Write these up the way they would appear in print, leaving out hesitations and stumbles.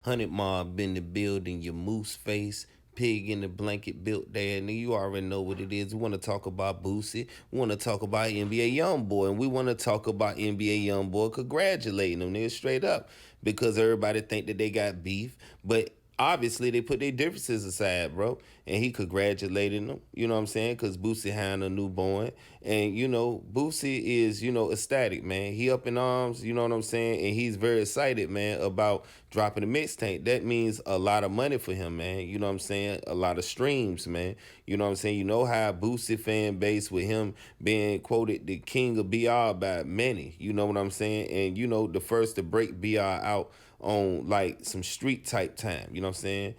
Hundred Mob in the building, your moose face, pig in the blanket built there. And you already know what it is. We want to talk about Boosie. We want to talk about NBA Youngboy. And we want to talk about NBA Youngboy congratulating them, nigga, straight up. Because everybody think that they got beef. But obviously they put their differences aside, bro. And he congratulated them, you know what I'm saying? Because Boosie had a newborn. And, Boosie is, ecstatic, man. He up in arms, you know what I'm saying? And he's very excited, man, about dropping a mixtape. That means a lot of money for him, man. You know what I'm saying? A lot of streams, man. You know what I'm saying? You know how Boosie fan base with him being quoted the king of BR by many. You know what I'm saying? And, the first to break BR out on like some street type time. You know what I'm saying?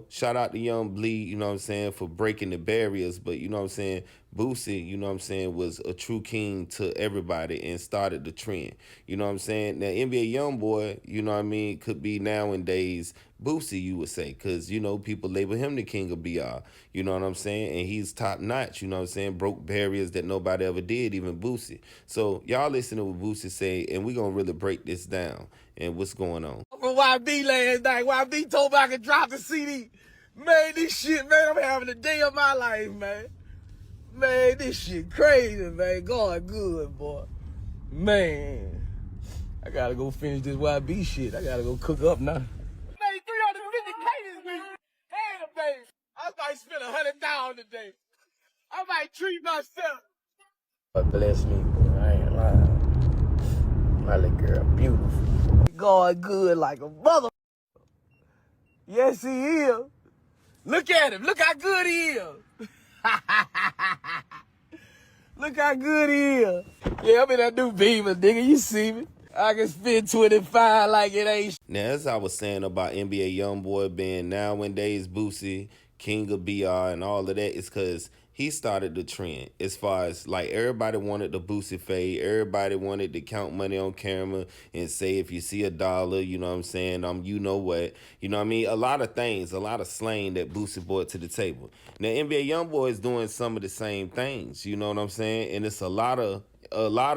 Shout out to Young Bleed, you know what I'm saying, for breaking the barriers. But you know what I'm saying, Boosie, you know what I'm saying, was a true king to everybody and started the trend. You know what I'm saying? Now NBA Youngboy, you know what I mean, could be nowadays Boosie, you would say, because people label him the king of BR. You know what I'm saying? And he's top notch. You know what I'm saying? Broke barriers that nobody ever did, even Boosie. So y'all listen to what Boosie say, and we gonna really break this down and what's going on. From YB last night, YB told me I could drop the CD. Man, this shit, man, I'm having the day of my life, man. Man, this shit crazy, man. Going good, boy. Man, I gotta go finish this YB shit. I gotta go cook up now. Made 350K this week. Damn, baby. I might spend 100,000 today. I might treat myself. But bless me, boy. I ain't lying. My little girl, beautiful. Going good like a mother. Yes, he is. Look at him. Look how good he is. Look how good he is. Yeah, I'm in that new Beamer, nigga. You see me? I can spend 25 like it ain't. Now, as I was saying about NBA Youngboy being nowadays Boosie, King of BR, and all of that, is because he started the trend. As far as like everybody wanted the Boosie fade, everybody wanted to count money on camera and say if you see $1, you know what I'm saying, you know what, you know what I mean. A lot of things, a lot of slang that Boosie brought to the table. Now NBA Youngboy is doing some of the same things, you know what I'm saying, and it's a lot of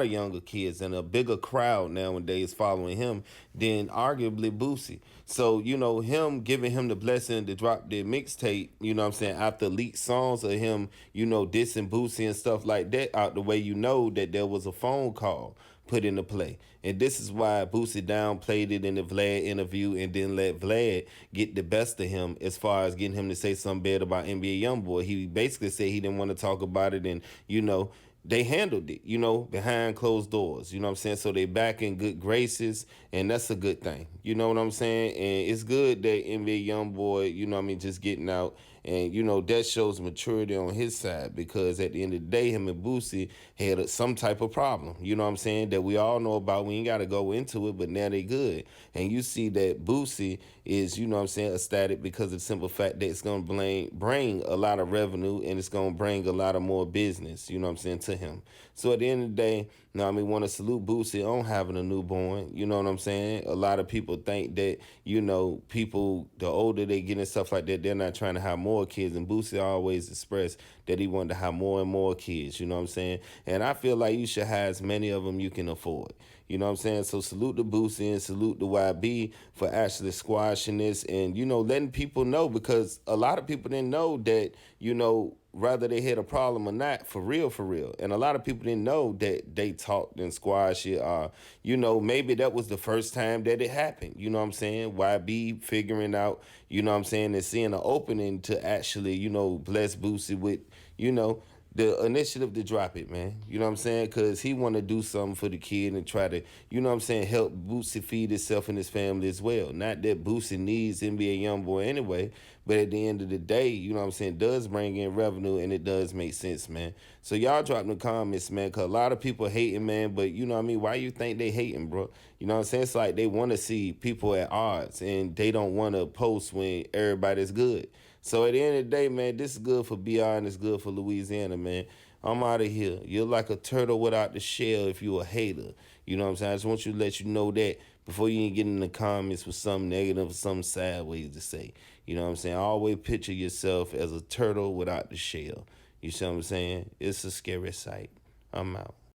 younger kids and a bigger crowd nowadays following him than arguably Boosie. So, him giving him the blessing to drop the mixtape, you know what I'm saying, after leaked songs of him, dissing Boosie and stuff like that out the way, that there was a phone call put into play. And this is why Boosie downplayed it in the Vlad interview and didn't let Vlad get the best of him as far as getting him to say something bad about NBA Youngboy. He basically said he didn't want to talk about it, and, they handled it, behind closed doors. You know what I'm saying? So they back in good graces, and that's a good thing. You know what I'm saying? And it's good that NBA Youngboy, just getting out. And, that shows maturity on his side because at the end of the day, him and Boosie had some type of problem, you know what I'm saying, that we all know about. We ain't got to go into it, but now they good. And you see that Boosie is, you know what I'm saying, ecstatic because of the simple fact that it's going to bring a lot of revenue and it's going to bring a lot of more business, you know what I'm saying, to him. So at the end of the day, want to salute Boosie on having a newborn, you know what I'm saying? A lot of people think that, people, the older they get and stuff like that, they're not trying to have more kids. And Boosie always expressed that he wanted to have more and more kids, you know what I'm saying? And I feel like you should have as many of them you can afford. You know what I'm saying? So salute to Boosie and salute to YB for actually squashing this and, letting people know because a lot of people didn't know that, whether they had a problem or not, for real, for real. And a lot of people didn't know that they talked and squashed it. Maybe that was the first time that it happened. You know what I'm saying? YB figuring out, you know what I'm saying, and seeing an opening to actually, bless Boosie with, the initiative to drop it, man. You know what I'm saying? Because he want to do something for the kid and try to, you know what I'm saying, help Boosie feed himself and his family as well. Not that Boosie needs NBA Youngboy anyway, but at the end of the day, you know what I'm saying, does bring in revenue and it does make sense, man. So y'all drop in the comments, man, because a lot of people hating, man, but you know what I mean? Why you think they hating, bro? You know what I'm saying? It's like they want to see people at odds and they don't want to post when everybody's good. So at the end of the day, man, this is good for BR and it's good for Louisiana, man. I'm out of here. You're like a turtle without the shell if you're a hater. You know what I'm saying? I just want you to let you know that before you get in the comments with something negative or something sideways to say. You know what I'm saying? Always picture yourself as a turtle without the shell. You see what I'm saying? It's a scary sight. I'm out.